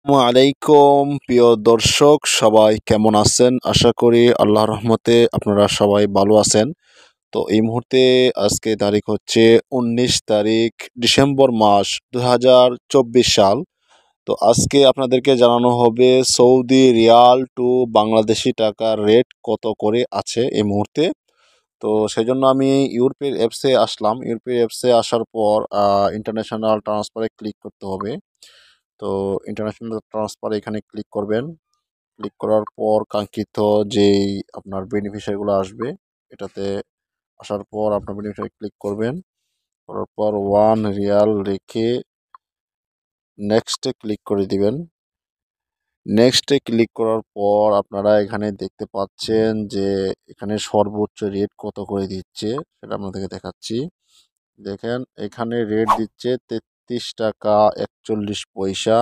আলাইকুম প্রিয় দর্শক সবাই কেমন আছেন? আশা করি আল্লাহর রহমতে আপনারা সবাই ভালো আছেন। তো এই মুহূর্তে আজকে তারিখ হচ্ছে ১৯ তারিখ ডিসেম্বর মাস ২০২৪ সাল। তো আজকে আপনাদেরকে জানানো হবে সৌদি রিয়াল টু বাংলাদেশি টাকার রেট কত করে আছে এই মুহূর্তে। তো সেজন্য আমি ইউরোপের অ্যাপসে আসলাম। ইউরোপের অ্যাপসে আসার পর ইন্টারন্যাশনাল ট্রান্সফারে ক্লিক করতে হবে। তো ইন্টারন্যাশনাল ট্রান্সফার এখানে ক্লিক করবেন। ক্লিক করার পর কাঙ্ক্ষিত যেই আপনার বেনিফিশিয়ারিগুলো আসবে এটাতে আসার পর আপনার বেনিফিশিয়ারি ক্লিক করবেন। করার পর 1 রিয়াল রেখে নেক্সটে ক্লিক করে দিবেন। নেক্সটে ক্লিক করার পর আপনারা এখানে দেখতে পাচ্ছেন যে এখানে সর্বোচ্চ রেট কত করে দিচ্ছে সেটা আপনাদেরকে দেখাচ্ছি। দেখেন এখানে রেট দিচ্ছে ৩৩ টাকা ৪১ পয়সা।